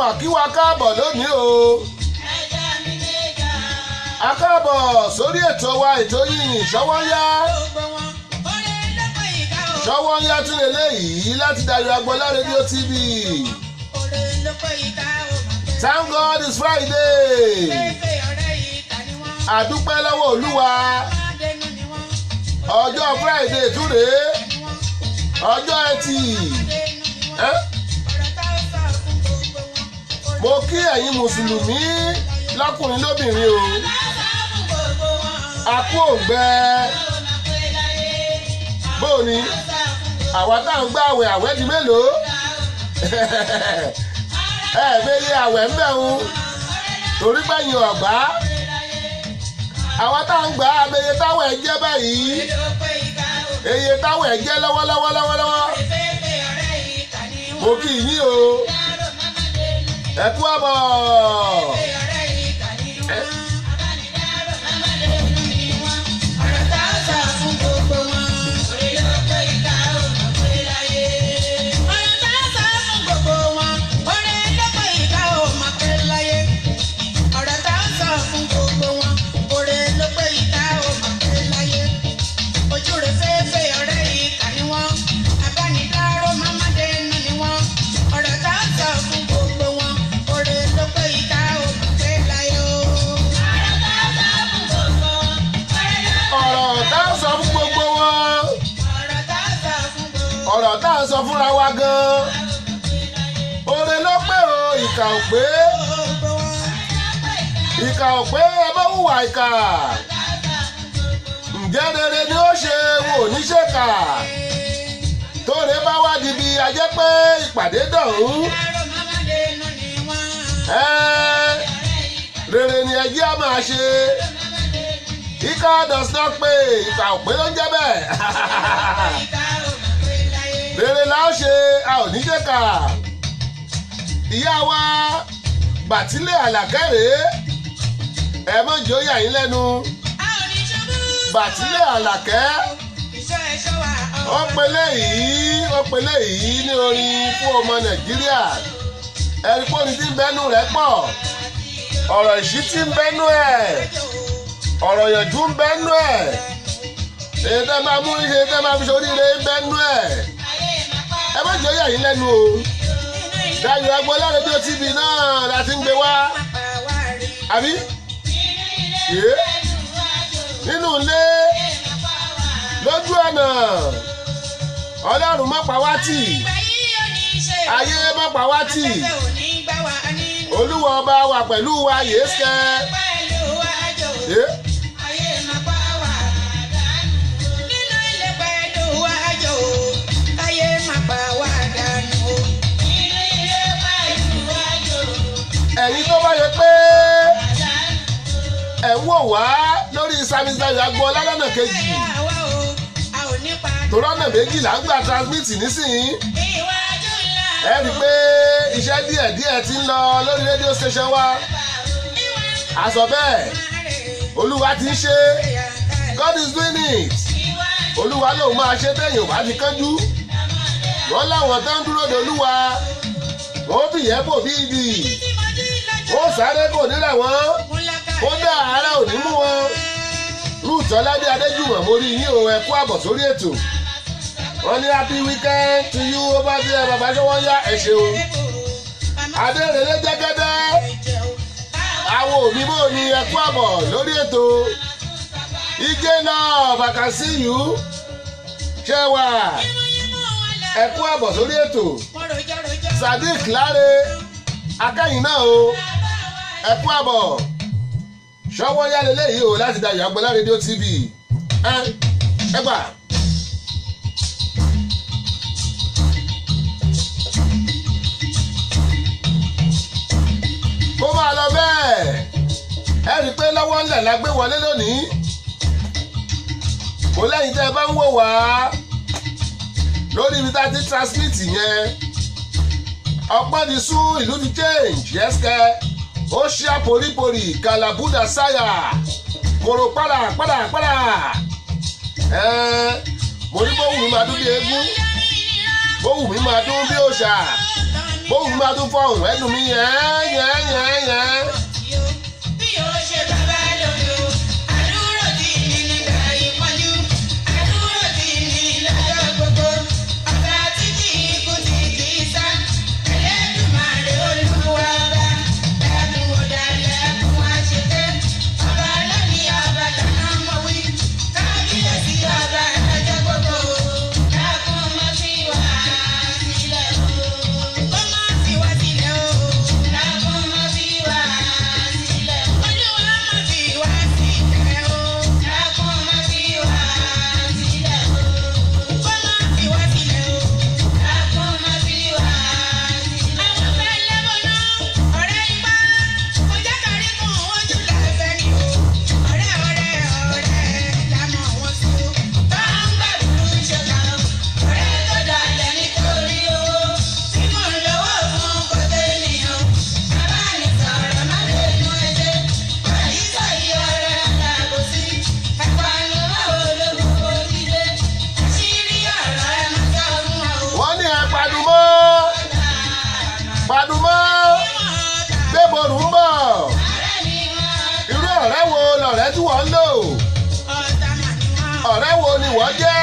mà kí wa káàbọ̀ lónìí o. A káàbọ̀ sórí ètò wa ètò yìí ní Ṣọ́wọ́nyá. Ṣọ́wọ́nyá tún lélẹ́yìí láti Dayọ̀ Agbọ́lá rédíò TV. Thank God it's Friday. Àdúpẹ́ lọ́wọ́ Olúwa. Ọjọ́ Friday tún rèé. Ọjọ́ Ẹtì. Mo kí ẹ̀yin Mùsùlùmí lọ́kùnrin lóbìnrin o. A kú òǹgbẹ. Bóòni àwa tá à ń gbà àwẹ̀ di mélòó? Bẹ́ẹ̀ àwẹ̀ ń bẹ̀rù torí gbẹ̀yìn ọ̀gbá. Àwa tá à ń gbà abẹ́yẹ táwọn ẹ̀ jẹ́ báyìí. Eye táwọn ẹ̀ jẹ́ lọ́wọ́lọ́wọ́. Mo kí yín o. Ẹ kú àbọ̀. Ọ̀rọ̀ tá à ń sọ fúnra wa gan-an. Oore ló pé o, ìkà ò pé. Ìkà ò pé ẹ bá hùwà ìkà. Ǹjẹ́ rere ni ó ṣe wò ní ṣèkà? Tóore bá wá di bí a jẹ́ pé ìpàdé dọ̀hún. Rere ni ẹjẹ́ á máa ṣe. Ìkà does not pay. Ìkà ò pé ló ń jẹ́ bẹ́ẹ̀. Rere la ó ṣe, a ò ní jẹ́ka. Ìyá wa Bàtílẹ̀ Àlàkẹ́rẹ́ ẹ mọ̀ jẹ́ ó yà yín lẹ́nu. Bàtílẹ̀ Àlàkẹ́ ó pelé yìí ní orin fún ọmọ Nàìjíríà. Ẹ̀rí pé orin tí ń bẹ́nu rẹ̀ pọ̀. Ọ̀rọ̀ ìṣítí ń bẹ́nu ẹ̀. Ọ̀rọ̀ ìyànjú ń bẹ́nu ẹ̀. Èyí tẹ́ máa mú iṣẹ́ tẹ́ máa fi ṣoríire ń bẹ́nu ẹ̀. Ẹ má jẹ́ yà yín lẹ́nu o. Dayọ̀ Agbọ́lá rédíò TV náà la ti ń gbé wá. Àbí? Nínú ilé lójú ọ̀nà Ọlọ́run má pa wá tì. Ayé má pa wá tì. Olúwa ọba wà pẹ̀lú wa yéésẹ́. Ẹ̀yin tó bá yẹ pé ẹ̀ ń wò wá lórí Sami Dayọ̀ Agbọ́lá lọ́nà kejì tó lọ́nà méjìlá ń gbà transmit nísìnyí ẹ rí i pé iṣẹ́ díẹ̀díẹ̀ ti ń lọ lórí rédíò station wa. Àsọ bẹ́ẹ̀ Olúwa ti ń ṣe, God is doing it. Olúwa lòun máa ṣe tẹ̀yìn ò bá ti kánjú. Wọ́n láwọn tó ń dúró de Olúwa wọ́n fìyẹ́ bò bí ibi. Ó sáré kò nílẹ̀ wọ́n, kódà àárẹ̀ ò ní mú wọn. Ruth Ọládé Adéjùmọ̀ mo rí yín o, ẹ kú àbọ̀ sórí ètò. Wọ́n ní happy weekend to you over there bàbá Ṣọ́wọ́nyá ẹ ṣeun. Adérèlé Jẹ́gẹ́dẹ́ àwọn òbí bò ní ẹ kú àbọ̀ lórí ètò. Ige náà vacancy you ṣe wà ẹ kú àbọ̀ sórí ètò. Sadiq Láre akẹ́yìn náà o ẹ kú àbọ̀. Ṣọ́wọ́nyá lélẹ́yìí o láti Dayọ̀ Agbọ́lá rédíò TV. Ẹ gbà. Kó máa lọ bẹ́ẹ̀. Ẹ rí i pé lọ́wọ́ ńlẹ̀ la gbé wọlé lónìí. Kò lẹ́yìn tẹ́ ẹ bá ń wò wá lórí ibi tá a ti transmit yẹn. Ọpọ́n ti sún ìlú ti change yẹ́sẹ̀. Ó ṣe àporíporì kàlàbúdà sáyà kòrò padà. Mo ní bó wù mí máa dún bí eégún, bó wù mí máa dún bí òòṣà. bóun bá tún fọhùn ẹnu mi yẹn. Ọ̀rẹ́ wo ni wọ́n jẹ́?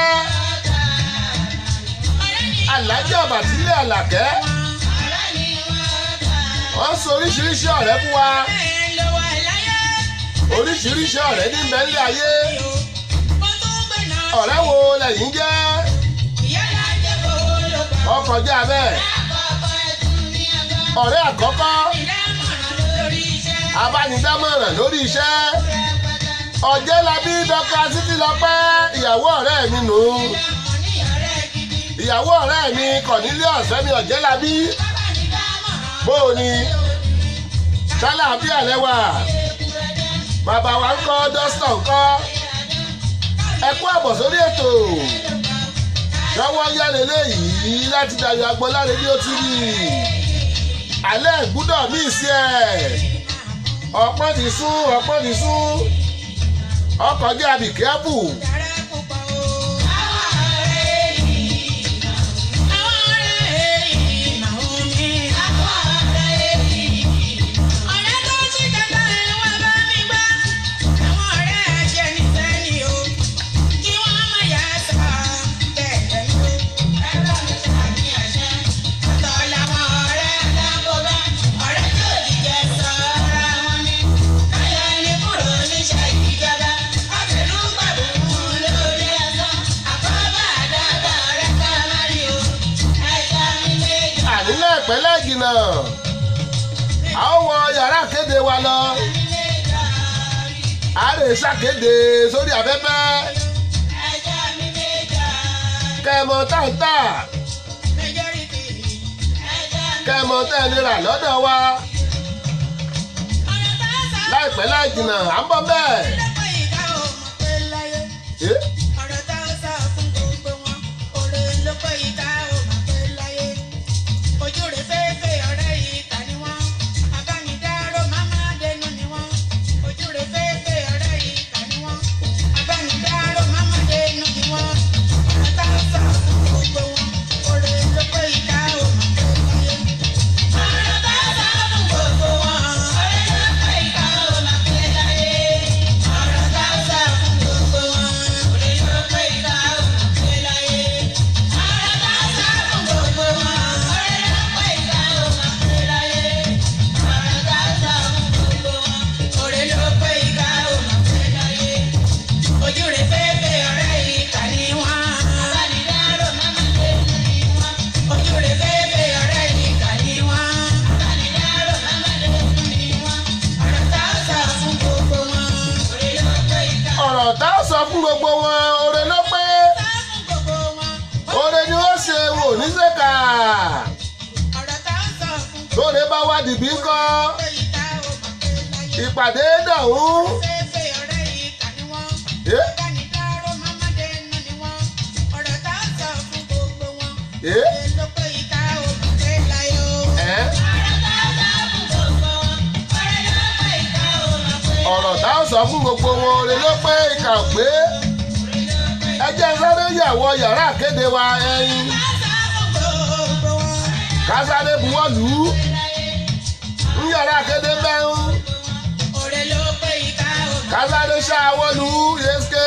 Alájà Àbàtílẹ̀ Àlàkẹ́. Wọ́n sọ oríṣiríṣi ọ̀rẹ́ fún wa. Oríṣiríṣi ọ̀rẹ́ ní bẹ́ńlẹ̀ ayé. Ọ̀rẹ́ wo lẹ̀yin jẹ́? Ọkọjá bẹ́ẹ̀. Ọ̀rẹ́ àkọ́kọ́. Abánidámọ̀ràn lórí iṣẹ́. Ọ̀jẹ́lábí Dr. Títílọpẹ́ ìyàwó ọ̀rẹ́ mi nù. Ìyàwó ọ̀rẹ́ mi Cornelius Fẹ́mi Ọ̀jẹ́lábí. Bóò ni ṣàlàáfíà lẹ́wà. Bàbá wa ń kọ́ dọ́sítọ̀ ń kọ́. Ẹ kú àbọ̀ sórí ètò. Ṣọwọ́ yálé léyìí láti Dayọ̀ Agbọ́lá rédíò TV. Alẹ́ gbúdọ̀ mí sí ẹ̀. Ọ̀pọ̀ ti sún. Ọkọ̀ jẹ́ àbíkẹ́bù. Pẹ̀lẹ́ ìjìnà a ó wọ yàrá kéde wa lọ a lè ṣàkéde sórí afẹ́fẹ́ kẹmọ táǹtà kẹmọ tẹ́nira lọ́dọ̀ wa láìpẹ́ láì jìnà à ń bọ̀ bẹ́ẹ̀. Fún gbogbo wọn oore ló pé oore ni ó ṣe wò ní ṣèkà tóore bá wá dìbí ńkọ́ ìpàdé dọ̀hún. Ọ̀rọ̀ tá a sọ fún gbogbo wọn oore ló pé ìkà ò pé ẹ jẹ́ sáré yàwọ̀ yàrá kéde wa ẹyin kásáré buwọ́lù ń yàrá kéde bẹ́ẹ̀ kásáré ṣàwọ́lù yéṣké.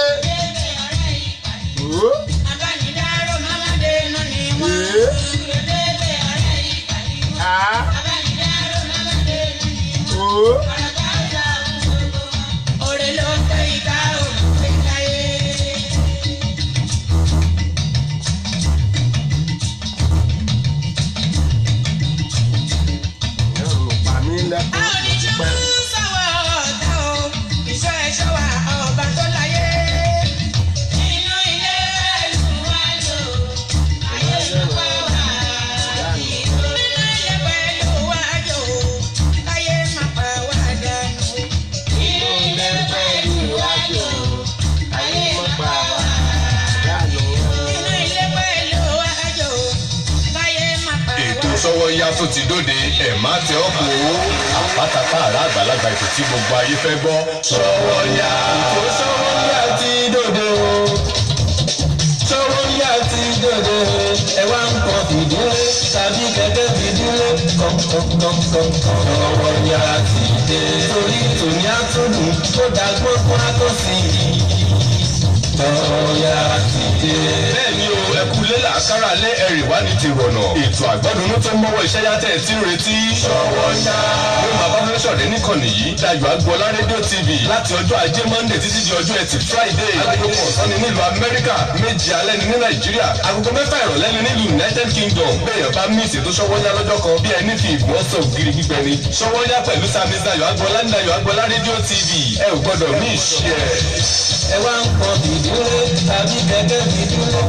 Sọ́wọ́nyá tó ti dóde ẹ̀ má tẹ ọkọ̀ owó àpátápá àrà àgbàlagbà ètò tí gbogbo ayé fẹ́ gbọ́. Sọ́wọ́nyá ètò Sọ́wọ́nyá ti dóde o. Sọ́wọ́nyá ti dóde ẹ wá ń kọ́ fìdílé tàbí kẹ̀kẹ́ fìdílé kọ̀ọ̀kọ̀ọ̀kọ̀. Sọ́wọ́nyá ti dé torí tòní àtúndùn tó dàgbọ́n fún àtọ́sí. Sọ́wọ́nyá ti dé. Bẹ́ẹ̀ni o, ẹkú lélà àkàrà lé ẹ̀rì wá ní ti rọ̀nà. Ètò àgbọ̀dúnú tó mọ́wọ́ iṣẹ́ yàtẹ̀ tí ń retí. Sọ́wọ́nyá. Mo bàbá fẹ́ sọ̀dẹ̀ níkànnì yìí. Dayọ̀ Agboola rédíò TV láti ọjọ́ ajé Monday títí di ọjọ́ ẹtì Friday. Agogo kọ̀ọ̀sán ni nílùú Amẹ́ríkà, méjì alẹ́ ni ní Nàìjíríà. Agogo mẹ́fà ìrọ̀lẹ́ ni nílùú United Kingdom. Bẹ́ẹ̀yàn bá mí ìṣètò Sọ́wọ́nyá lọ́jọ́ kan bí ẹni fi ìgbọ́n sọ ògiri gbígbẹ ni. Sọ́wọ́nyá pẹ̀lú Sami Dayọ̀ Agboola ní Dayọ̀ Agboola rédíò TV. Ẹ ò gbọ́dọ̀ mí ìṣe ẹ̀. Ẹ wá ń kọ́ fìdílé tàbí kẹ̀kẹ́ fìdílé.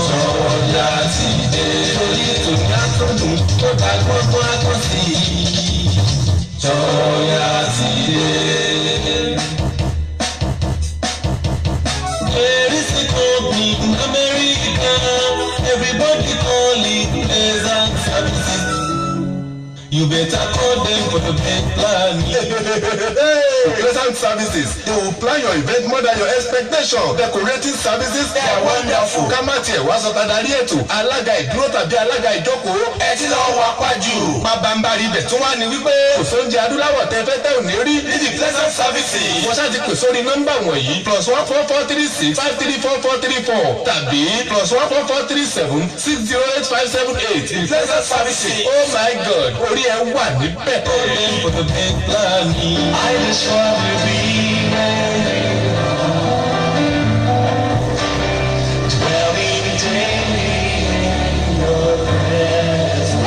Sọ́wọ́nyá ti dé torí tòní àtúndùn tó dàgbọ́n fún àtúnṣe. Sọ́wọ́nyá ti dé. Erisiko bí Amẹ́ríkà, everybody call it pleasant services. You better call them for the best plan. Pleasant services. They will plan your event more than your expectation. Decorating services. They are wonderful. Kámá tiẹ̀ wá sọ tadarí ètò. Alága ìdúró tàbí alága ìjókòó. Ẹ ti lọ wá pàjù. Pàbàmbarì ibẹ̀ tún wá ní wípé kò sóúnjẹ adúláwọ̀ tẹ́fẹ́ tẹ́ ò ní rí. Ní the Pleasant services. Wọ́n ṣáà ti pè sórí nọ́mbà wọ̀nyí. +14436 5344434 tàbí +14437 608 578. The Pleasant services. Oh my God. Orí ẹ wà níbẹ̀. For the big plan. I just want to be there.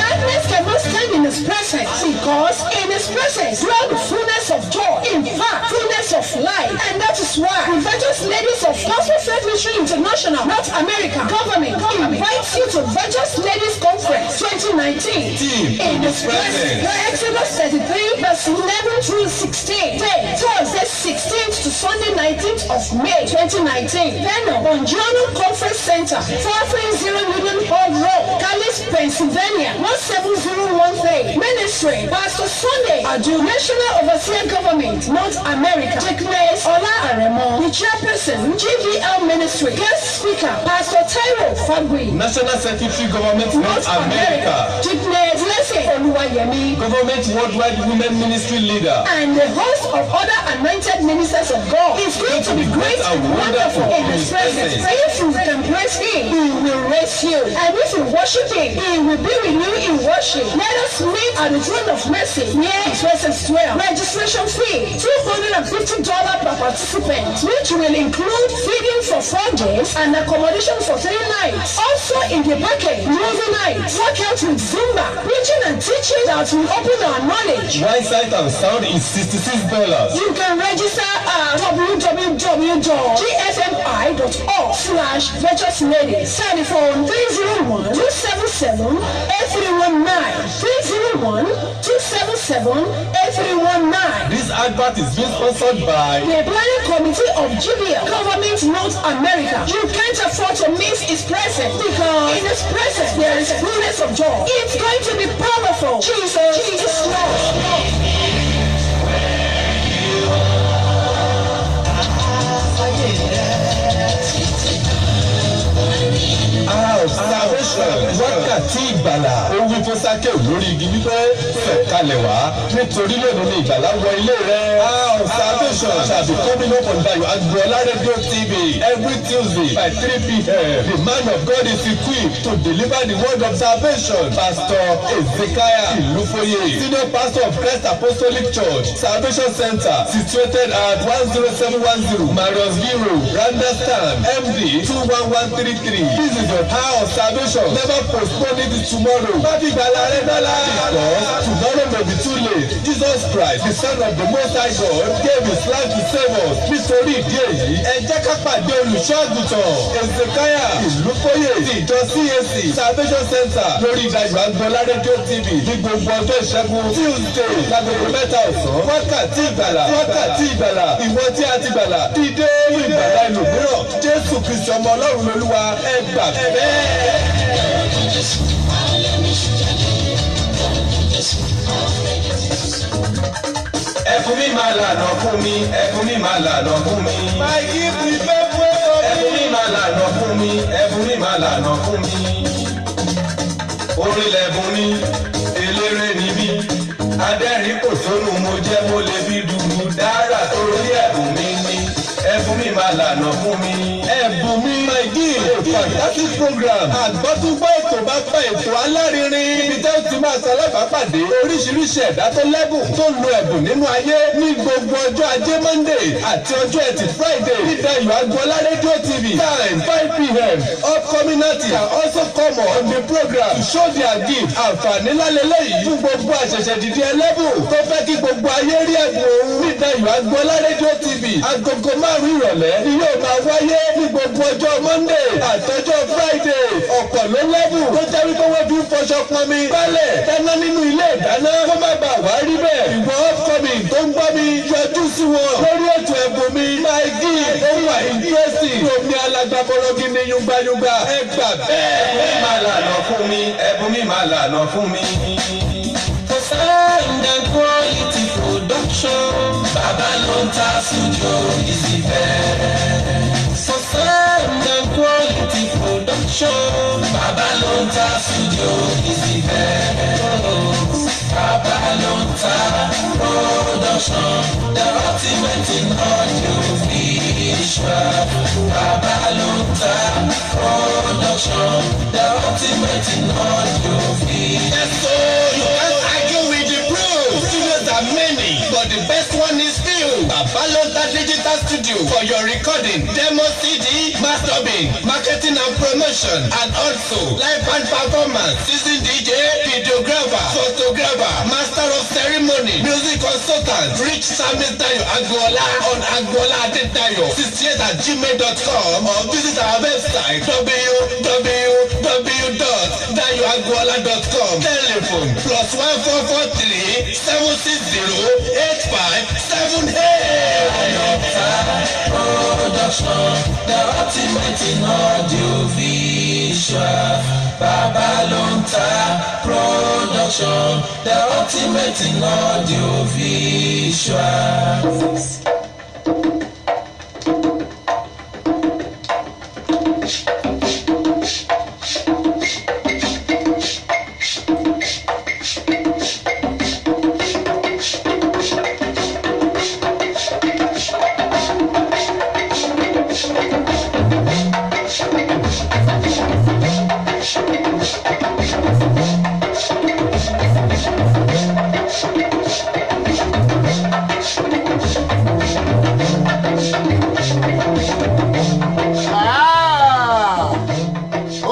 Darkness cannot stand in His presence, because in His presence dwell the fullness of joy. In fact, fullness of life. And that is why the Virtuous Ladies of Gospel Faith Ministry International, North America government invites you to Virtuous Ladies Conference 2019. In His presence. Exodus 33 verse 11 through 16. Day, Thursday 16th to Sunday 19th of May 2019. Venue, Bongiorno Conference Center, 430 Union Hall Road, Callis, Pennsylvania, 17013. Ministry, Pastor Sunday Adu, National Overseer Government, North America. Dickness Ola Aremo, the Chairperson, GVL Ministry. Guest Speaker, Pastor Tyro Fagui, National Secretary Government North America. Dickness Leslie Oluwayemi, Government Worldwide Women Ministry Leader. and the host of other anointed ministers of God. It's going to be great and wonderful in His presence. If you can praise Him, He will raise you. And if you worship Him, He will be with you in worship. Let us meet at the throne of mercy near His presence dwell. Registration fee $250 per participant, which will include feeding for 4 days and accommodation for 3 nights. Also in the package, movie nights, workout with Zumba, preaching and teaching that will open our knowledge. Wine sight and sound is $66. You can register at www.gfmi.org/Virtuous Ladies. Telephone 301-277-8319. 301-277-8319. This advert is being sponsored by The Planning Committee of GBL, Government North America. You can't afford to miss His presence, because in His presence there is fullness of joy. It's going to be powerful. Jesus is Lord. Salvation. wákàtí ìgbàlà ó wí fún Sákéù lórí igi wípé sọ̀kalẹ̀ wá nítorí lónìí ni ìgbàlà wọ ilé rẹ̀. Our salvation shall be coming up on Dayo Agboola Radio TV every Tuesday by 3 p.m. The man of God is equipped to deliver the word of salvation. Pastor Ezekiah Ilufoye, Senior Pastor of Christ Apostolic Church, Salvation Center, situated at 10710 Marius Vero, Randastan, MD 21133. This is your hour of salvation. Never postpone it to tomorrow. Because tomorrow may be too late. Jesus Christ, the Son of the Most High God, gave his life to save us. Nítorí ìdí èyí, ẹ jẹ́ ká pàdé olùṣọ́-àgùntàn Ezekiah Ilufoye ti ìjọ CAC Salvation Center lórí Dayo Agboola Radio TV ní gbogbo ọjọ́ ìṣẹ́gun Tuesday lágbègbè 3 ọ̀sán. Wákàtí ìgbàlà, ìwọ tí a ti gbàlà, dìde ìgbàlà ẹlòmíràn. Jésù Kristi ọmọ Ọlọ́run lolúwa, ẹ gbà bẹ́ẹ̀. Ẹkún mi máa lànà fún mi, ẹkún mi máa lànà fún mi. My gift is faithful. Ẹkún mi máa lànà fún mi, ẹkún mi máa lànà fún mi. Orin lẹ̀bùn mi, eléré ni mí. Adẹ́rìn kò sónú mo jẹ́ mo lè fi dùdú dára torí ẹ̀bùn mi ni. Ẹkún mi máa lànà fún mi. Ẹ̀bùn mi my gift, a fantastic program. Àgbọ́túgbọ́ ètò bá fẹ́ ètò alárinrin. Ibi tẹ́ ó ti máa ṣalábàápàdé oríṣiríṣi ẹ̀dá tó lẹ́bùn tó lo ẹ̀bùn nínú ayé ní gbogbo ọjọ́ ajé Monday àti ọjọ́ ẹtì Friday ní Dayo Agboola Radio TV. Time 5 p.m. Upcoming artists can also come on the program to show their gift. Àǹfààní lálẹ́lẹ́ yìí fún gbogbo àṣẹ̀ṣẹ̀ dìde ẹlẹ́bùn tó fẹ́ kí gbogbo ayé rí ẹ̀bùn òun ní Dayo Agboola Radio TV. Agogo 5 ìrọ̀lẹ́ ni yóò máa wáyé ní gbogbo ọjọ́ Monday àtọjọ́ Friday. Ọ̀pọ̀ ló lẹ́bùn tó jẹ́ wípé wọ́n fi ń fọṣọ pọnmi gbálẹ̀ dáná nínú ilé ìdáná kó má bàa wá rí bẹ́ẹ̀. Ìwọ upcoming tó ń gbọ́ mi yọjú sí wọn lórí ètò ẹ̀bùn mi my gift ó wà interesting. Omi alágbàbọ̀rọ̀gì ni yungbayungba ẹ gbà bẹ́ẹ̀. Ẹkún mi máa lànà fún mi, ẹkún mi máa lànà fún mi. For sound and quality production, Babalonta Studio is the best. for sound and quality production, Babalonta Studio is the best. Babalonta Production, the ultimate in audio visual. Babalonta Production, the ultimate in audio visual. Yes, so you can't argue with the pros. Studios are many, but the best one is still Babalonta Digital Studio for your recording, demo CD, mastering, marketing and promotion, and also live band performance, seasoned DJ, videographer, photographer, master of ceremony, music consultant. Reach Samis Dayo Agboola on agboola68@gmail.com or visit our website www.dayoagboola.com. Telephone +1443 760-8578. Production, the ultimate in audio visual. Babalonta Production, the ultimate in audio visual.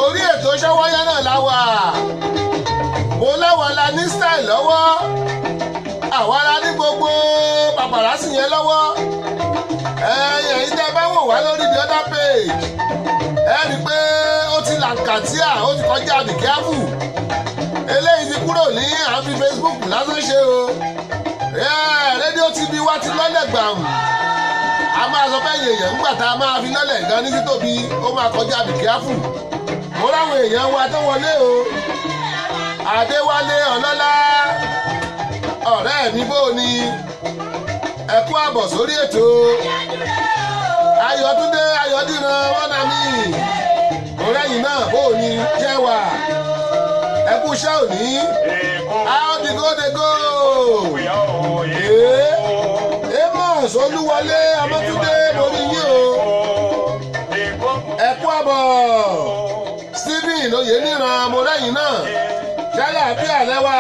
Orí ètò Ṣọ́wọ́nyá náà la wà. Mo láwọn la ní style lọ́wọ́. Àwa la ní gbogbo paparazzi yẹn lọ́wọ́. Ẹ̀yin tẹ́ bá wò wá lórí the other page. Ẹ rí i pé ó ti làǹkàtíà, ó ti kọjá be careful. Eléyìí ti kúrò ní àfi Facebook lásán ṣe o. Rédíò TV wa ti lọ́lẹ̀ gbàù. A máa sọ fẹ́ èèyàn nígbà tá a máa fi lọ́lẹ̀ gan ní títóbi, ó máa kọjá be careful. Mo ráwọn èèyàn wa tó wọlé o. Adéwálé Ọlọ́lá, ọ̀rẹ́ mi bó ni, ẹ kú àbọ̀ sórí ètò. Ayọ̀túndé Ayọ̀dìran wọ́n náà mí. Ọ̀rẹ́yìn náà bó ni jẹ́ wà. kú iṣẹ́ òní. How the go dey go. Amos Olúwọlé Amátúndé borí yín o. Ẹ kú àbọ̀. Stephen Oyèníran mo rẹ́yìn náà. Ṣálẹ̀ àbí àlẹ́wà.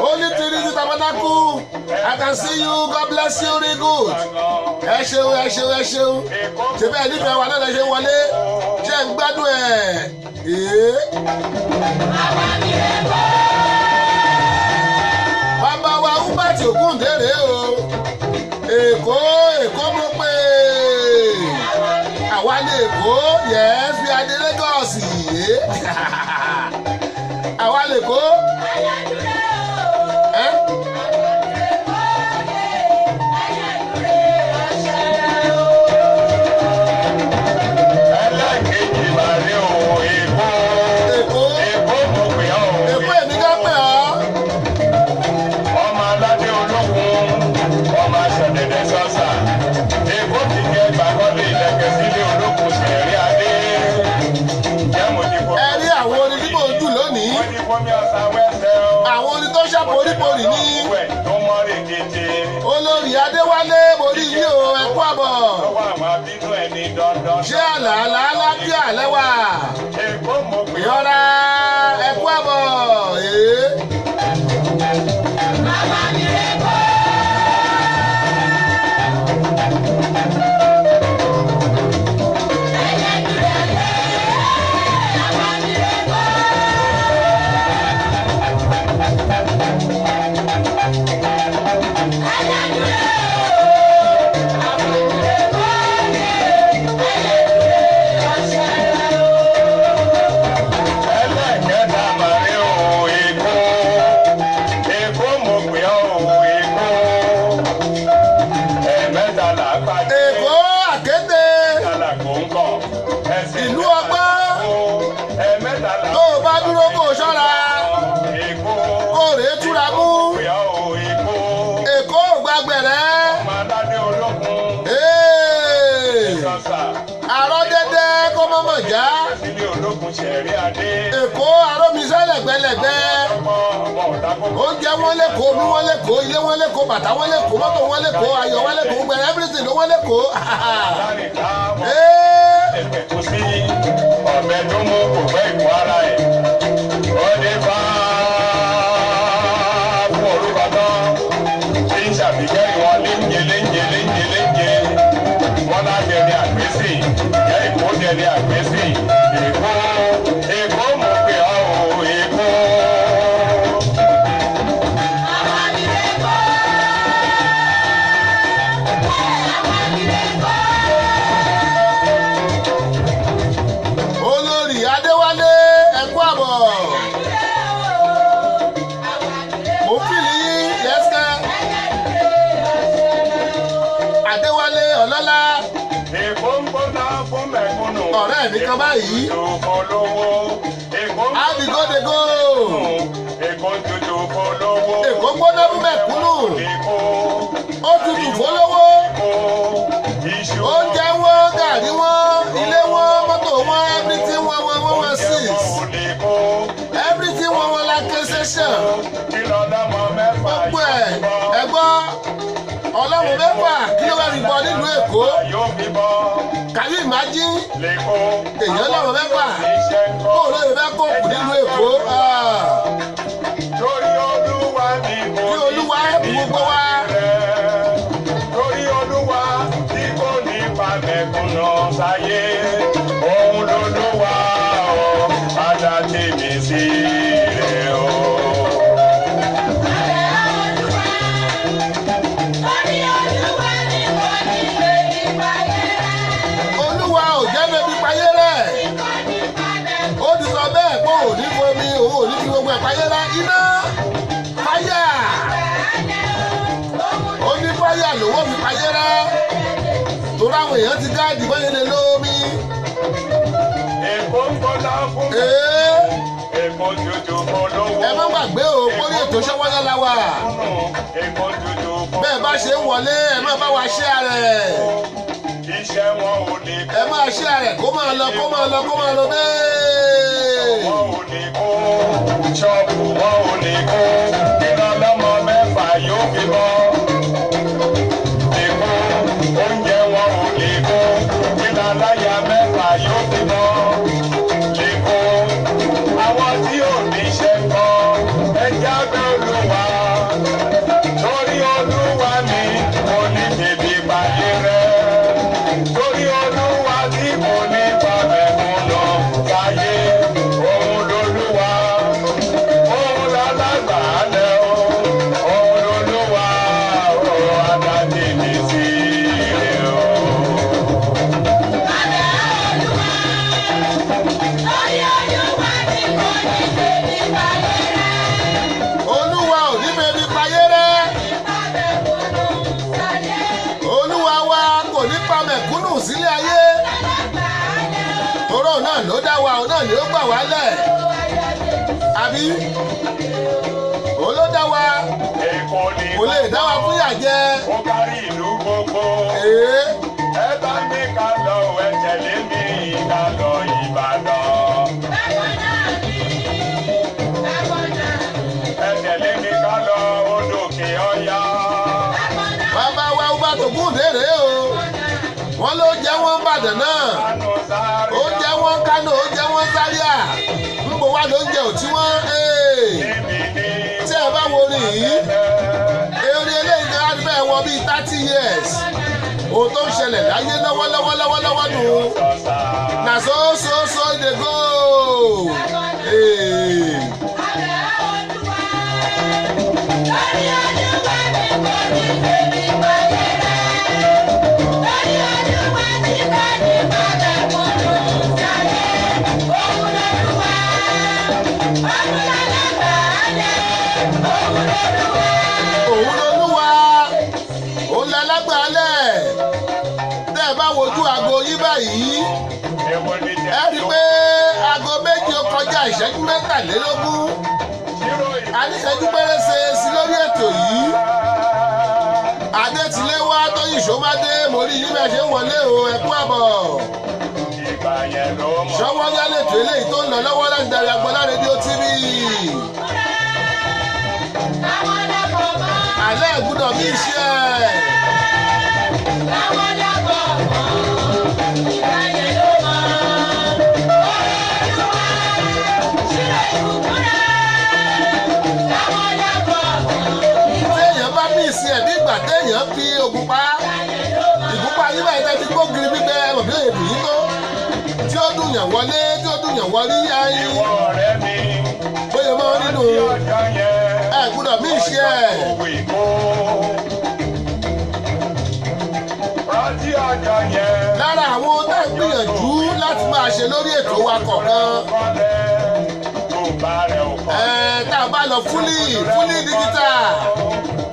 Holy Trinity Tabernacle. I can see you. God bless you. Really good. Ẹ ṣeun ẹ ṣeun ẹ ṣeun. Ṣé bẹ́ẹ̀ nífẹ̀ẹ́ wa náà lè ṣe wọlé? Ṣé ń gbádùn ẹ̀? Bàbá wa Hubert Ògúndèrè o. Èkó mo pè. Àwa ní Èkó yẹ́n fi adé Lagos yé. Àwa lè kó. Àwọn orin tó ṣàporíporì ní olórí Adéwálé borí yìí o, ẹ kú àbọ̀. Ṣé àlàálá lábíà lẹ́wà? Ìyọ́ra ẹ kú àbọ̀. Èkó arómisẹ́ lẹ́gbẹ́lẹ́gbẹ́. Oúnjẹ wọn lẹ́kọ̀ọ́, omi wọn lẹ́kọ̀ọ́, ilé wọn lẹ́kọ̀ọ́, bàtà wọn lẹ́kọ̀ọ́, mọ́tò wọn lẹ́kọ̀ọ́, ayọ̀ wọn lẹ́kọ̀ọ́, gbẹ̀rẹ̀ everything ló wọn lẹ́kọ̀ọ́. Ọ̀bẹ tó mú kò fẹ́ ìkú ara ẹ̀. Ó dé bá fún orúkọ tán. Ṣé ń ṣàbíkẹ́ ìwọ̀n léńjẹ. Wọ́n láti ẹni àgbésì. Ìyá ìkó jẹni àgbésì. Èkó mo pè ọ́ o, Èkó. Olórí Adéwálé ẹ kú àbọ̀. Mo fìlì yín yẹ́sẹ̀. Adéwálé ọlọ́lá. Èkó ń gbóná fún mẹ̀kúnnù. Ọ̀rẹ́ mi kan báyìí. Àbígódégó. Èkó tutù fọlọ́wọ́. Èkó gbóná fún mẹ̀kúnnù. Ó tutù fọlọ́wọ́. Oúnjẹ wọn, gàrí wọn, ilé wọn, mọ́tò wọn, everything wọn 6. Everything wọn lankesation. Gbogbo ẹ̀ gbọ́. Ọlọ́run mẹ́fà kí ló wá rí bọ nílùú Èkó? Can you imagine? Èèyàn lọ́run mẹ́fà kó o lóye fẹ́ kó kù nílùú Èkó. Kí Olúwa ẹ̀bùn gbogbo wa. Torí Olúwa tí kò ní pàmẹ́kùnà sáyé, òun lolúwa ọ̀ padà tèmi sí rẹ̀ o. Olúwa ò jẹ́ bẹ́bí payé rẹ̀. Ó ti sọ bẹ́ẹ̀ pé òun ò ní fomi, òun ò ní fi gbogbo ẹ̀ payé rẹ̀. Iná fáyà. Ó ní fáyà lówó fi payé rẹ̀. Torí àwọn èèyàn ti gáàdì bọ́yẹ̀ lé lómi. Èkó ń gbọ́dọ̀ fún mi. Èkó tutù fọlọ́wọ́. Ẹ má gbàgbé o, kórí ètò Ṣọ́wọ́nyá la wà. Èkó tutù fọlọ́wọ́. Bẹ́ẹ̀ bá ṣe ń wọlé, ẹ má bá wa share rẹ̀. Iṣẹ́ wọn ò ní kó. Ẹ máa share rẹ̀ kó máa lọ bẹ́ẹ̀. Wọn ò ní kó. ṣọ́ọ̀bù wọn ò ní kó iná lọ́mọ mẹ́fà yóò fi bọ́. Èkó oúnjẹ wọn ò lè kó iná láyà mẹ́fà yóò fi bọ́. Èkó àwọn tí ò ní ṣe kọ́ ẹja gbé Olúwa torí Olúwa mi mo ní bèbí pàdé rẹ̀ torí Olúwa tí mo ní pàbẹ̀ mo lọ sáyé òun lolúwa òun lálágbàálẹ̀ òun lolúwa òun adájí mi sí rẹ̀ o. Olúwa ò ní bèbí payé rẹ̀. Olúwa wa kò ní pa mẹ̀kúnnù sílé ayé. Toró náà ló dá wa, òun náà ni ó gbà wá lẹ̀. Àbí òun ló dá wa, Èkó ni kò lè dá wa fún ìyà jẹ. ó kárí ìlú gbogbo. Èé. Ẹ bá mi ká lọ ẹ tẹ̀lé mi ká lọ Ìbàdàn. Ẹ tẹ̀lé mi ká lọ Odòkè Ọya. Bàbá wa ó bá tògún dèrè o. Wọ́n ló jẹ́ wọ́n Ìbàdàn náà. Kánò sáré Ó jẹ́ wọ́n Kánò, ó jẹ́ wọ́n Zaria. Ń bò wá lóúnjẹ ò tí wọ́n. níbi ní Tí ẹ bá wo orin yìí, orin eléyìí náà á fẹ́ wọ bíi 30 years. Ohun tó ń ṣẹlẹ̀ láyé lọ́wọ́lọ́wọ́ nù. sọ̀sà. Na so e dey go. Hey. Òun lolúwa, òun lálágbàálẹ̀. Tẹ́ ẹ bá wojú aago yín báyìí, Èwo ni tẹ̀ ẹ rí i pé aago méjì ó kọjá ìṣẹ́jú mẹ́tàlélógún. A ní ìṣẹ́jú pérése sí lórí ètò yìí. Adétiléwá Tóyìn Ṣómádé, mo rí yín bẹ́ẹ̀ ṣe ń wọlé o, ẹ kú àbọ̀. ìgbà yẹn ló mọ̀. Ṣọwọ́ yálètò eléyìí tó ń lọ lọ́wọ́ láti darí Agbọ́lá rédíò TV. Alẹ́ ìgbúdọ̀ bí iṣẹ́ ẹ̀. Téèyàn bá bí ìsìn ẹ̀ bí ìgbà téèyàn fi ògùnpá. Ìgúnpá yín báyìí tẹ́ fi gbógiri gbígbẹ ẹ̀mọ̀ bí èdè yìí tó. Tí ó dùn yàn wọlé, tí ó dùn yàn wọlé ayé. Ìwọ ọ̀rẹ́ mi. Bóyá máa ń nínú Ọjọ́ yẹn. ẹ̀ gbúdọ̀ bí iṣẹ́ ẹ̀. Òwe kó. Rántí ọjọ́ yẹn. Lára àwọn tá ń gbìyànjú láti máa ṣe lórí ètò wa kọ̀ọ̀kan. Kọ́lẹ̀ tó bá rẹ̀ ò kọ́. Tá a bá lọ fúlì dígítà.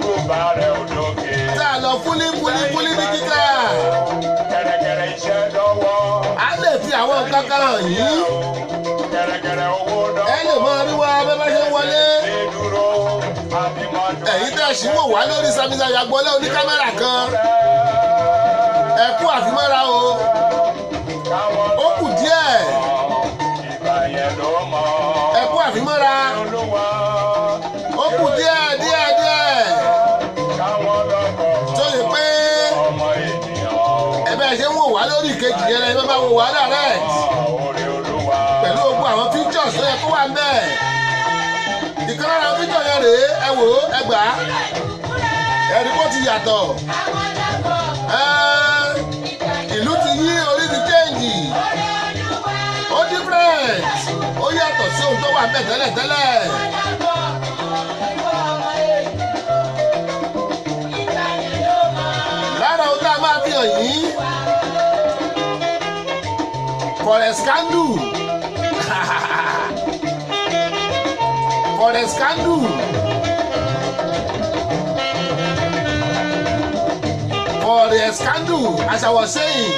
Tó bá rẹ̀ ò lókè. Tá a lọ fúlì dígítà. Kẹ̀rẹ̀kẹ̀rẹ̀ iṣẹ́ dọ́wọ́. A lè fi àwọn nǹkan kan hàn yín. Kẹ̀rẹ̀kẹ̀rẹ̀ owó dọ́wọ́. Ẹ lè máa rí wa bẹ́ẹ̀ bá ṣe ń wọlé. Ṣé dúró? Àbímọ́dún. Ẹ̀yin tẹ́ ṣì wò wá lórí Sàmísà Yàgbọ́lé oníkámẹ́rà kan. Ẹ kú àfimọ́ra o. Káwọn Ó kù díẹ̀. ìgbà yẹn ló mọ̀. Ẹ kú àfimọ́ra. Olúwa. Ó kù díẹ̀. Tó yẹ pé Ọmọ ènìyàn. ẹ bẹ́ẹ̀ ṣe ń wò wá lórí ìkejì yẹn lẹ́yìn bá bá wò wá direct. Orí Olúwa. Pẹ̀lú gbogbo àwọn pictures tó yẹ kó wà ńbẹ̀. Ìkan lára picture yẹn rèé, ẹ wò ó, ẹ gbà á. Ẹ̀rí kó ti yàtọ̀. Ìlú ti yí, orí ti change. Ó different. Ó yàtọ̀ sí ohun tó wà ńbẹ̀ tẹ́lẹ̀. Lára ohun tá a máa fi hàn yín. Forescandle. Forescandle. Forescandle, as I was saying.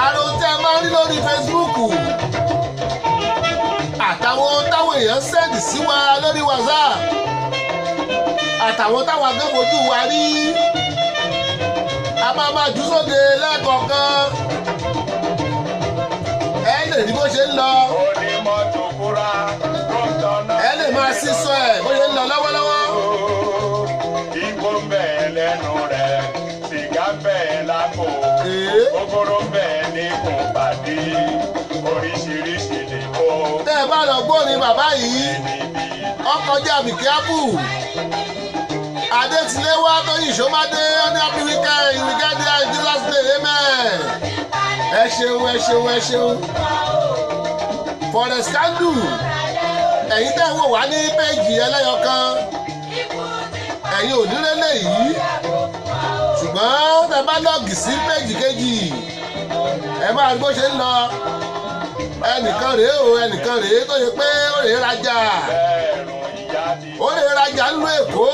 Àrùn tẹ́ ẹ máa ń rí lórí Facebook. Àtàwọn táwọn èèyàn sẹ́ẹ̀dì sí wa lórí WhatsApp. Àtàwọn táwọn agbẹ́fojú wa rí. A máa jù sóde lẹ́ẹ̀kọ̀ọ̀kan. Ẹ lè rí bó ṣe ń lọ. Onímọ̀tò kó kóró bẹ́ẹ̀ ni kò pàdé oríṣiríṣi lè kó. tẹ́ ẹ bá lọ gbórin bàbá yìí ọkọjá bìkíápù adétiléwá tóyìn ṣọmádé ní happy weekend we get there in Jesus name amen. ẹ ṣeun ẹ ṣeun ẹ ṣeun Forest Candle ẹ̀yin tẹ́ ń wò wá ní péjì ẹlẹ́yọkan ẹ̀yin ò nílé léyìí ṣùgbọ́n tẹ́ bá lọ́ọ̀gì sí péjì kejì ẹ máa rí bó ṣe ń lọ ẹnìkan rèé o ẹnìkan rèé tó yẹ pé ó rèé rajà ńlú Èkó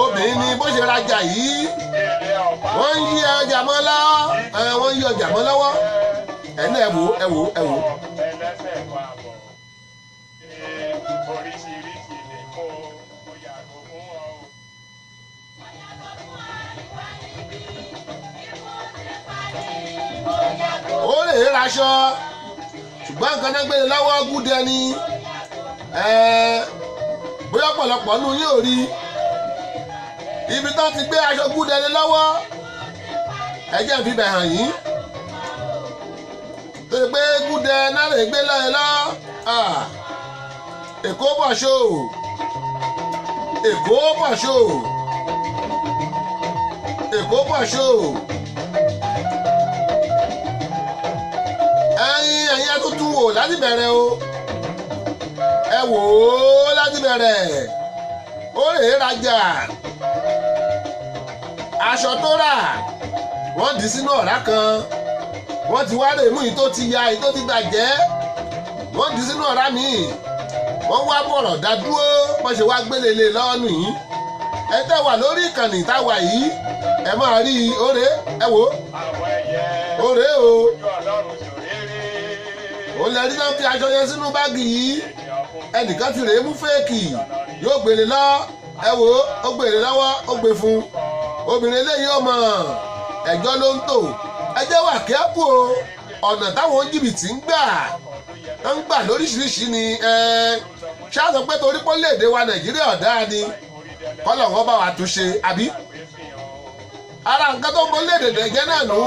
obìnrin ni bó ṣe rajà yìí wọ́n ń yí ọjà mọ́ lọ́wọ́ wọ́n ń yí ọjà mọ́ lọ́wọ́ ẹ̀ní ẹ wò ẹ wò ẹ wò. ó lè raṣọ ṣùgbọ́n nǹkan náà gbélé lọ́wọ́ gúdẹ ni bóyá ọ̀pọ̀lọpọ̀ nù yín ò rí ibi tó ti gbé aṣọ gúdẹ lé lọ́wọ́ ẹ̀jẹ̀ ń fi bẹ̀ hàn yín tó ti gbé gúdẹ náà lè gbé lọ́yẹ̀ lọ́ Èkó bọ̀ ṣó Èkó bọ̀ ṣó Èkó bọ̀ ṣó. ẹ̀yin ẹ tó tún wò láti bẹ̀rẹ̀ o ẹ wò ó láti bẹ̀rẹ̀ ó rèé rajà aṣọ tó rà wọ́n dì sínú ọ̀rá kan wọ́n ti wá rèémú yìí tó ti ya yìí tó ti bàjẹ́ wọ́n dì sínú ọ̀rá míì wọ́n wá bọ̀rọ̀ dá dúró wọ́n ṣe wá gbélélé lọ́nù yìí ẹ tẹ́ wà lórí ìkànnì táwa yìí ẹ máa rí i ó rèé ẹ wò ó rèé o òun lè rí náà fi aṣọ yẹn sínú báàgì yìí ẹnìkan ti rèé mú fẹ́ẹ̀kì yóò gbélé lọ ẹ wò ó gbélé lọ́wọ́ ó gbé fún obìnrin eléyìí ó mọ̀ ẹjọ́ ló ń tò ẹjẹ́ wà kẹ́kù o ọ̀nà táwọn jìbìtì ń gbà lóríṣiríṣi ni ṣáàtọ̀ pé torí pọ́nlẹ̀dẹ̀ wa Nàìjíríà ọ̀dá ni kọ́lọ̀ wọn bá wa túnṣe àbí ara nǹkan tó ń bọ́ léde dẹ̀jẹ́ náà nù.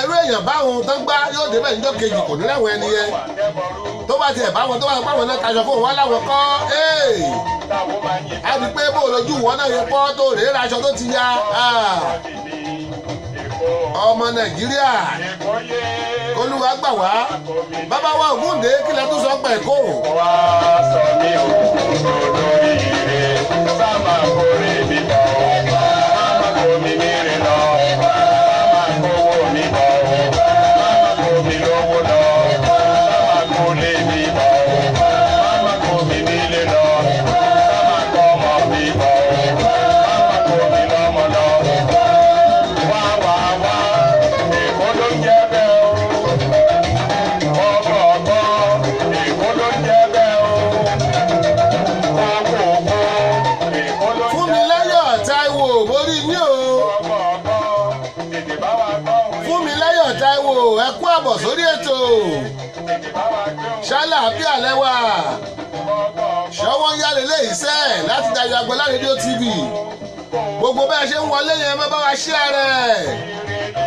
irú èèyàn báwọn tó ń gbá yóò débẹ̀ níjọ́ kejì kò ní láwọn ẹni yẹn tó bá tiẹ̀ báwọn tó bá báwọn náà taṣọ fún wọn láwọn kọ́ á di pé bó lójú wọn náà yẹ kọ́ tó rèé raṣọ tó ti ya ọmọ Nàìjíríà Olúwa gbà wá bàbá wa Ògúndé kílẹ̀ tó sọ pẹ̀ kó. wá sọ mí ò lórí ire sábà kórè mi bọ̀ máma kó mi mìíràn lọ máma kówó mi bọ̀ máma kó mi lówó lọ sábà kó lé mi bọ̀ máma kó mi nílé lọ sábà kó ọmọ mi bọ̀ máma kó mi lọ́mọ lọ. wá wá wá Èkó ló ń jẹ́ bẹ́ẹ̀ o. Fúnmiláyọ̀ Táíwò mórí ní o Fúnmiláyọ̀ Táíwò ẹ kú àbọ̀ sórí ètò ṣàlàáfíà lẹ́wà ṣọwọ́ ń yálé lé iṣẹ́ láti Dayọ̀ Agbọ́lá rédíò TV gbogbo bẹ́ẹ̀ ṣe ń wọlé yẹn má bá wa share rẹ̀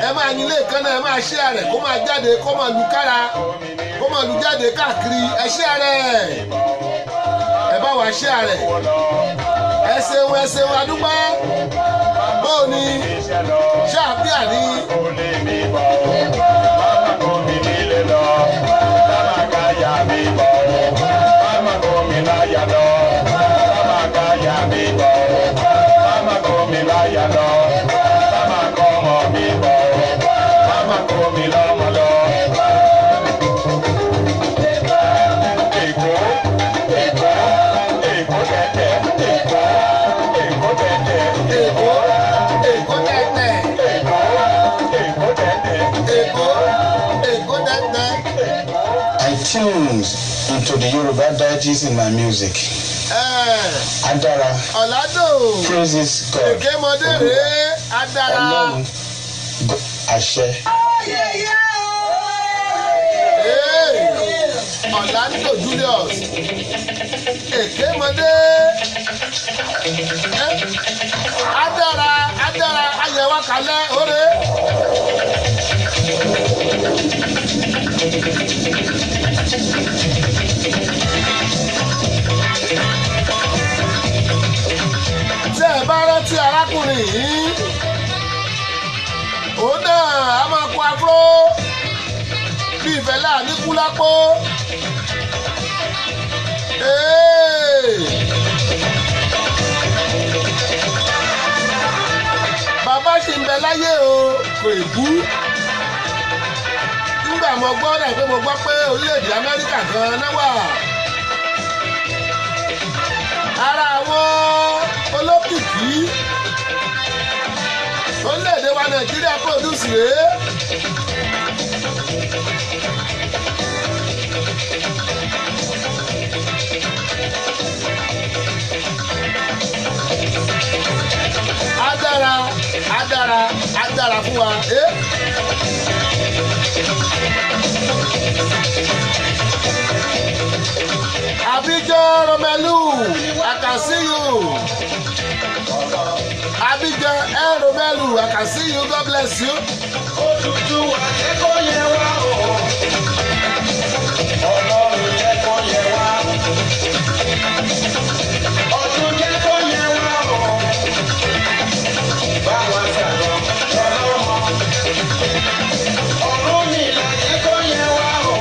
ẹ máa yin ilé kan náà ẹ máa share rẹ̀ kó máa jáde kó máa lu kára kó máa lu jáde káàkiri ẹ share rẹ̀ ẹ bá wa share rẹ̀ ẹ ṣeun adúpẹ́ bóò ni ṣáàbíà ni. Tunes into the Yoruba deities in my music. Adara. Ọ̀làdò. Praises God. Èkémọdé rèé Adara. Ọlọ́run àṣẹ. Ọ̀làdò Julius. Èkémọdé. Adara. adára ayẹ̀wò kalẹ̀ òre. tí ẹ bá rántí arákùnrin yìí òun náà a máa kó afro bí ìfẹ́lá ní kúlápó. Bàbá ṣì ń bẹ láyé o kò kú. Nígbà mo gbọ́ rẹ̀ pé mo gbọ́ pé orílẹ̀-èdè Amẹ́ríkà gan náà wà. Ara àwọn olókìkí orílẹ̀-èdè wa Nàìjíríà pòdùsì rèé. Adára fún wa. Abidjan Romelu, I can see you. Abidjan Romelu, I can see you. God bless you. Òtútù akẹ́kọ̀ọ́ yẹ wá o. Ọlọ́run kẹ́kọ̀ọ́ yẹ wá. Ọdún kẹ́kọ̀ọ́ yẹ wá o. Báwa sàlọ̀ lọ́lọ́mọ. Ọ̀run mi là kẹ́kọ̀ọ́ yẹ wá o.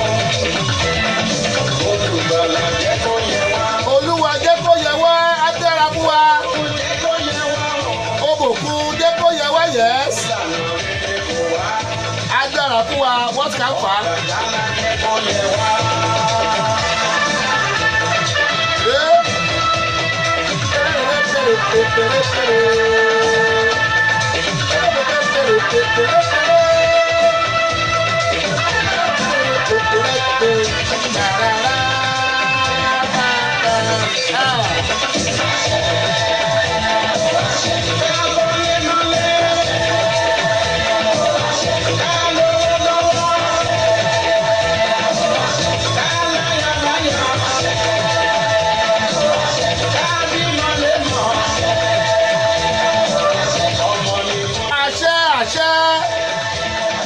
Olùgbàlà kẹ́kọ̀ọ́ yẹ wá. Olúwa kẹ́kọ̀ọ́ yẹ wá, á dára fún wa. Kẹ́kọ̀ọ́ yẹ wá o. Òbòkun kẹ́kọ̀ọ́ yẹ wá, yes. Á dára fún wa, what can fa? Ìlànà kẹ́kọ̀ọ́ yẹ wá.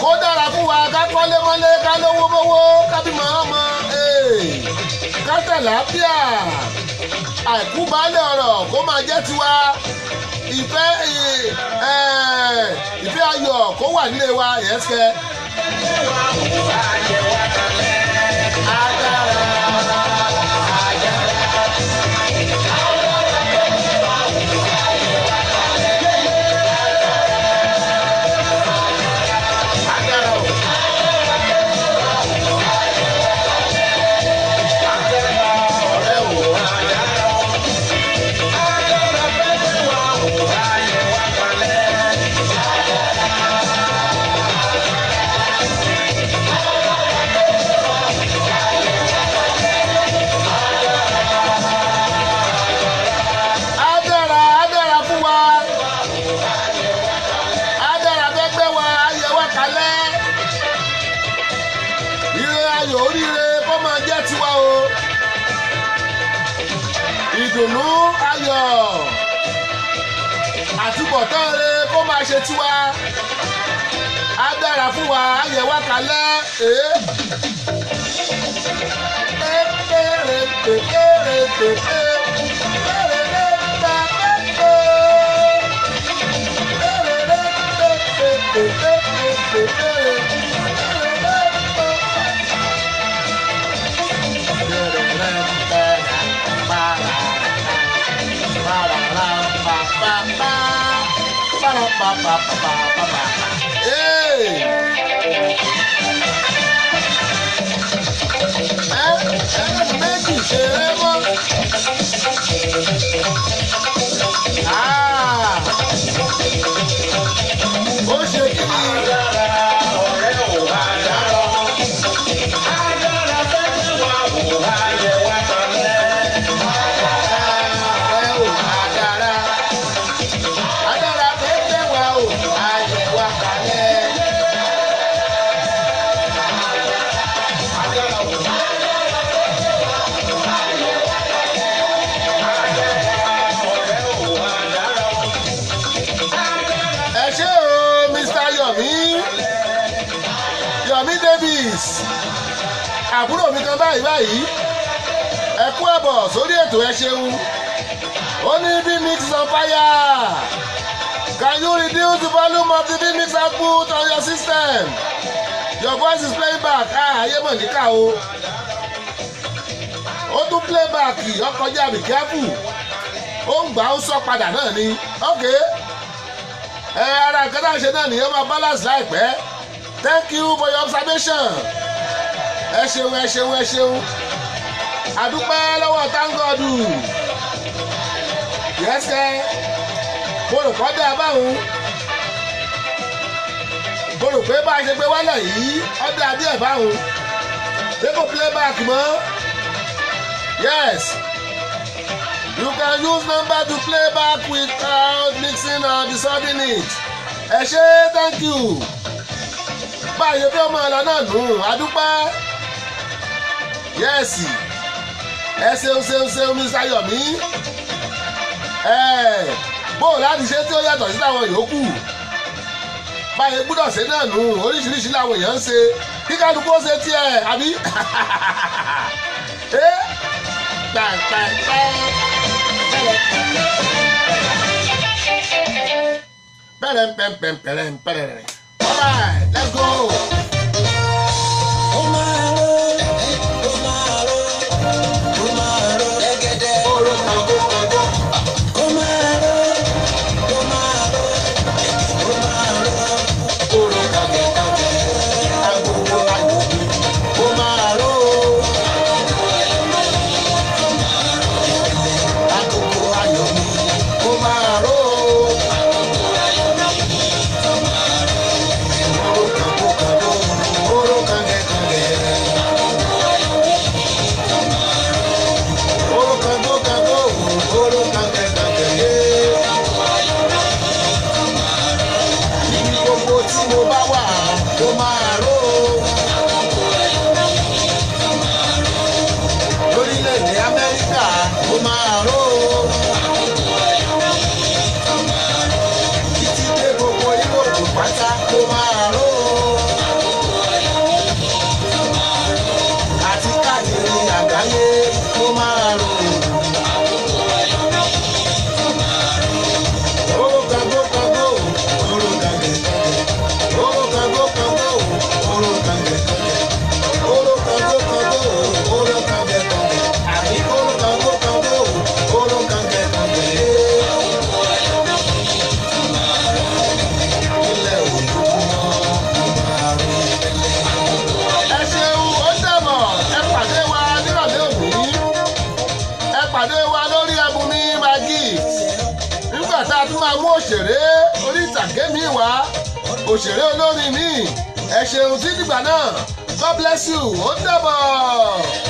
Kó dára fún wa ká kọ́lé mọ́lé ká lówó mọ́wó ká bímọ ọmọ ká tẹ̀láfíà àìkú baálé ọ̀rọ̀ kó máa jẹ́ tiwa ìfẹ́ ayọ̀ kó wà nílé wa yẹ́sẹ̀. Ìdùnnú ayọ̀ àtúbọ̀tán rere kó máa ṣe tiwa á dára fún wa á yẹ wá kalẹ̀ méjì ṣeré mọ́. Ó ṣe kí ni. Ọ̀rẹ́ ò bá dára. Adára fẹ́ fẹ́ wá wò wá yẹ wá kalẹ̀. Adára fẹ́ fẹ́ wá wò wá yẹ Yomi Davis àbúrò mi kan báyìí ẹ kú àbọ̀ sórí ètò ẹ ṣeun ó ní vmix on fire can you reduce the volume of the vmix output on your system your voice is playing back ayé mọ̀ níkà o ó tún play back ọkọjá be careful ó ń gbà ó sọ padà náà ni ok ara nǹkan náà ṣe náà nìyẹn máa balance láìpẹ́ thank you for your observation ẹ ṣeun àdúpẹ́ lọ́wọ́ thank God yẹ́sẹ̀ mo rò pọ́ dé abáhùn mo rò pé bá a ṣe gbé wálẹ̀ yìí ọdẹ àbí ẹ̀ báhùn ṣé kò play back mọ́ yes you can use number to play back without mixing or disturbing it ẹ ṣé thank you bá a ṣe fi ọmọ ọ̀la náà nù àdúpẹ́ yẹ́sì ẹ ṣeun Mr. Yomi bó láti ṣe tí ó yàtọ̀ sí àwọn yòókù báyìí gbúdọ̀ ṣe náà nù oríṣiríṣi làwọn èèyàn ń ṣe kí kálukú ó ṣe tiẹ̀ àbí pẹ̀rẹ̀ alright let's go. òṣèré orí ìtàgé mi wá òṣèré olórin mi ẹ ṣeun tí dìgbà náà God bless you ó dàbọ̀.